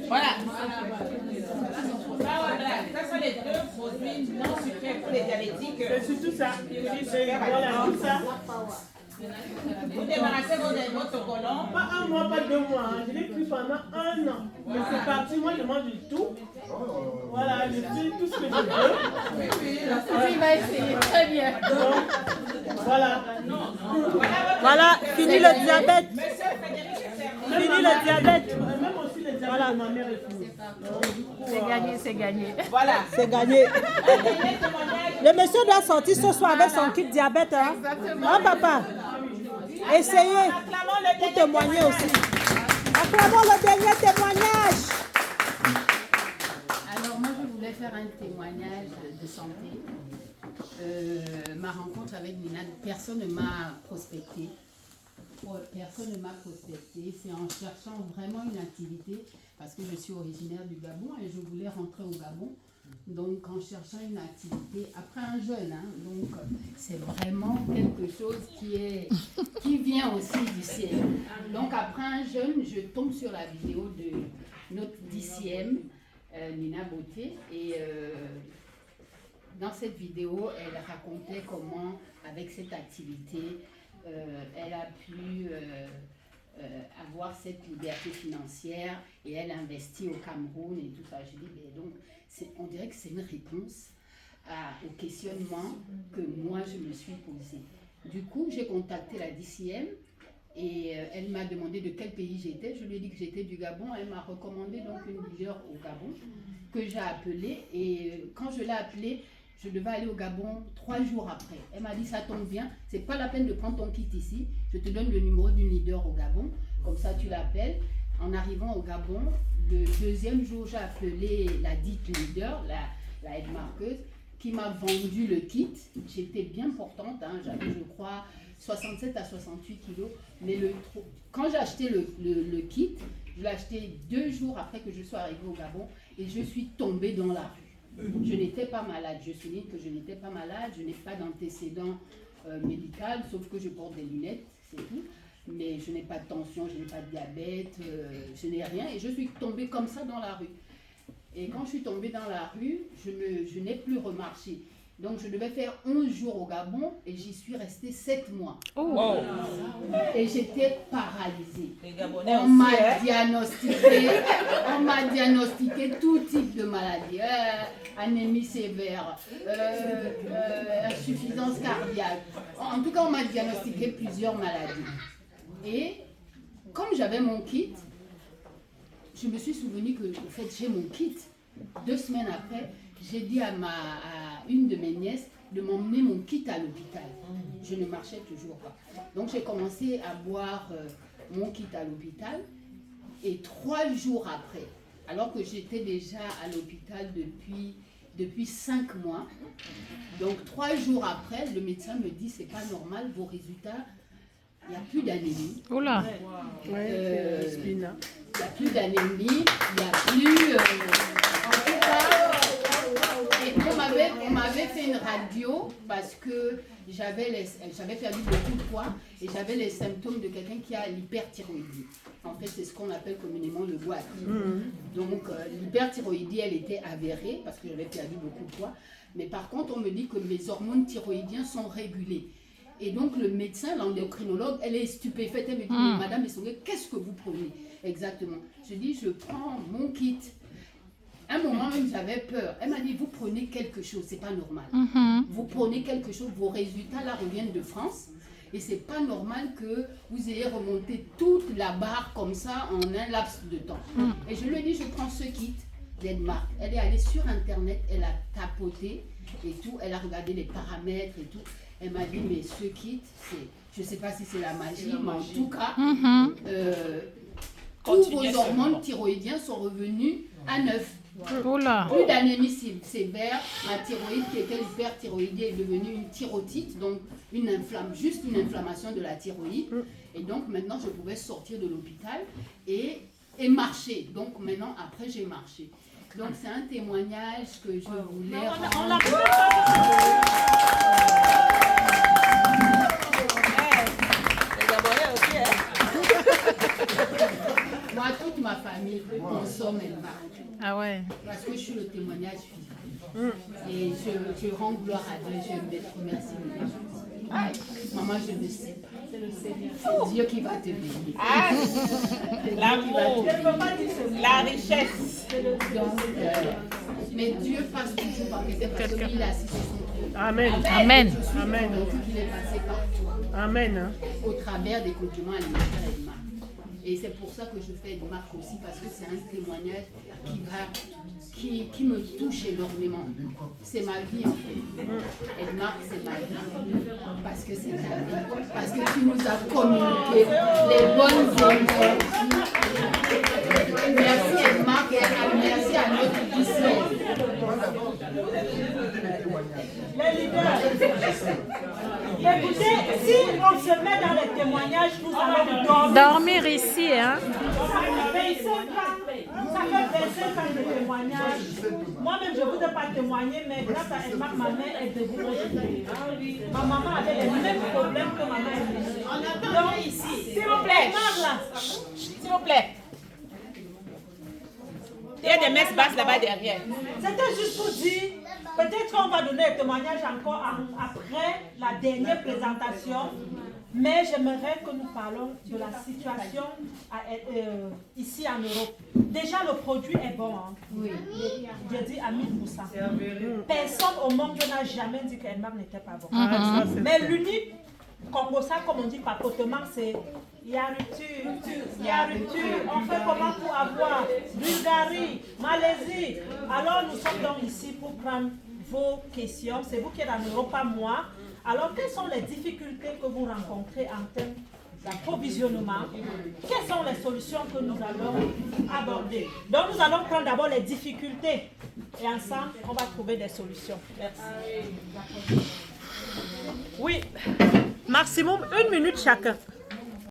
Voilà. Ça sont les deux produits non sucrés pour les diabétiques. C'est surtout ça. Voilà, tout ça. Vous débarrassez votre colon. Pas un mois, pas 2 mois. Je l'ai pris pendant 1 an. Mais c'est parti, moi je mange tout. Voilà, je fais tout ce que je veux. Il va essayer, très bien. Donc, voilà. Voilà, fini le diabète. Fini le diabète. Même aussi les diabètes de ma mère est fini. C'est gagné, c'est gagné. Voilà. C'est gagné. Le monsieur doit sortir ce soir avec son kit diabète. Hein? Hein, papa? Essayez pour témoigner aussi. Acclamons le dernier témoignage. Alors moi je voulais faire un témoignage de santé. Ma rencontre avec Nina, personne ne m'a prospecté. Personne ne m'a prospecté. C'est en cherchant vraiment une activité, parce que je suis originaire du Gabon et je voulais rentrer au Gabon. Donc en cherchant une activité, après un jeûne, hein, donc c'est vraiment quelque chose qui vient aussi du ciel. Donc après un jeûne, je tombe sur la vidéo de notre DCM, Nina Beauté, et dans cette vidéo, elle racontait comment, avec cette activité, elle a pu avoir cette liberté financière et elle investit au Cameroun et tout ça. Je dis, mais donc, on dirait que c'est une réponse au questionnement que moi je me suis posé. Du coup, j'ai contacté la DCM et elle m'a demandé de quel pays j'étais. Je lui ai dit que j'étais du Gabon. Elle m'a recommandé donc une leader au Gabon que j'ai appelée. Et quand je l'ai appelée, je devais aller au Gabon 3 jours après. Elle m'a dit, ça tombe bien, c'est pas la peine de prendre ton kit ici. Je te donne le numéro d'une leader au Gabon. Comme ça, tu l'appelles. En arrivant au Gabon, le 2e jour, j'ai appelé la dite leader, la aide marqueuse, qui m'a vendu le kit. J'étais bien portante, hein. J'avais, je crois, 67 à 68 kilos. Mais quand j'ai acheté le kit, je l'ai acheté 2 jours après que je sois arrivée au Gabon et je suis tombée dans la rue. Je n'étais pas malade, je souligne que je n'étais pas malade, je n'ai pas d'antécédent médical, sauf que je porte des lunettes, c'est tout. Mais je n'ai pas de tension, je n'ai pas de diabète, je n'ai rien et je suis tombée comme ça dans la rue. Et quand je suis tombée dans la rue, je n'ai plus remarché. Donc je devais faire 11 jours au Gabon et j'y suis restée 7 mois. Oh. Et j'étais paralysée. Les Gabonais On m'a diagnostiqué tout type de maladies. Anémie sévère, insuffisance cardiaque. En tout cas, on m'a diagnostiqué plusieurs maladies. Et comme j'avais mon kit, je me suis souvenu que, en fait, j'ai mon kit. 2 semaines après, j'ai dit à une de mes nièces de m'emmener mon kit à l'hôpital. Je ne marchais toujours pas. Donc j'ai commencé à boire mon kit à l'hôpital. Et 3 jours après, alors que j'étais déjà à l'hôpital depuis 5 mois, donc 3 jours après, le médecin me dit, c'est pas normal, vos résultats, il n'y a plus d'anémie. Oula. Il n'y a plus d'anémie, il n'y a plus... en tout cas, et on m'avait fait une radio parce que j'avais perdu beaucoup de poids et j'avais les symptômes de quelqu'un qui a l'hyperthyroïdie. En fait, c'est ce qu'on appelle communément le goitre. Donc, l'hyperthyroïdie, elle était avérée parce que j'avais perdu beaucoup de poids. Mais par contre, on me dit que mes hormones thyroïdiennes sont régulées. Et donc, le médecin, l'endocrinologue, elle est stupéfaite. Elle me dit, mais Madame Essongué, qu'est-ce que vous prenez exactement? Je dis, je prends mon kit. À un moment même, j'avais peur. Elle m'a dit, vous prenez quelque chose, c'est pas normal. Vous prenez quelque chose, vos résultats là reviennent de France. Et c'est pas normal que vous ayez remonté toute la barre comme ça en un laps de temps. Et je lui ai dit, je prends ce kit d'Edmark. Elle est allée sur Internet, elle a tapoté et tout. Elle a regardé les paramètres et tout. Elle m'a dit, mais ce kit, je ne sais pas si c'est la magie, mais en tout cas, tous vos hormones thyroïdiennes sont revenues à neuf. Plus d'anémie sévère, ma thyroïde qui était l'hyperthyroïdie est devenue une thyrotite, donc juste une inflammation de la thyroïde. Et donc maintenant, je pouvais sortir de l'hôpital et marcher. Donc maintenant, après, j'ai marché. Donc c'est un témoignage que je voulais rendre. Moi, toute ma ma famille consomme Elmar. Ah ouais. Parce que je suis le témoignage vivant. Et je rends gloire à Dieu, je remercie Dieu. Maman, je ne sais pas. C'est le Seigneur. C'est Dieu qui va te bénir. L'amour, la richesse. Donc, mais Dieu passe toujours par quelqu'un parce que lui, il a assisté son Dieu. Amen. Amen. Amen. Il est passé partout. Amen. Au travers des compliments alimentaires et de marques. Et c'est pour ça que je fais une marque aussi, parce que c'est un témoignage qui me touche énormément. C'est ma vie en fait. Et Marc, c'est ma vie. Parce que c'est ta vie. Parce que tu nous as communiqué les bonnes ondes. Merci Edmarc et merci à notre lycée. Les leaders, écoutez, si on se met dans les témoignages, vous allez dormir. Dormir ici, hein? Ça fait 25 ans de témoignage. Moi-même, je ne voudrais pas témoigner, mais grâce à Edmarc, ma mère est debout aujourd'hui. Ma maman avait les mêmes problèmes que ma mère. On attend ici. S'il vous plaît. S'il vous plaît. Il y a des messes basses là-bas derrière. C'était juste pour dire, peut-être qu'on va donner un témoignage encore après la dernière présentation, mais j'aimerais que nous parlons de la situation ici en Europe. Déjà, le produit est bon. Hein. Oui. J'ai dit à 1000%. Personne au monde n'a jamais dit qu'Elmar n'était pas bon. Mais l'unique Congo, ça, comme on dit papotement, c'est il y a rupture, il y a rupture. On fait comment pour avoir Bulgarie, Malaisie. Alors nous sommes donc ici pour prendre vos questions. C'est vous qui êtes en Europe, pas moi. Alors quelles sont les difficultés que vous rencontrez en termes d'approvisionnement? Quelles sont les solutions que nous allons aborder? Donc nous allons prendre d'abord les difficultés et ensemble on va trouver des solutions. Merci. Oui, maximum 1 minute chacun.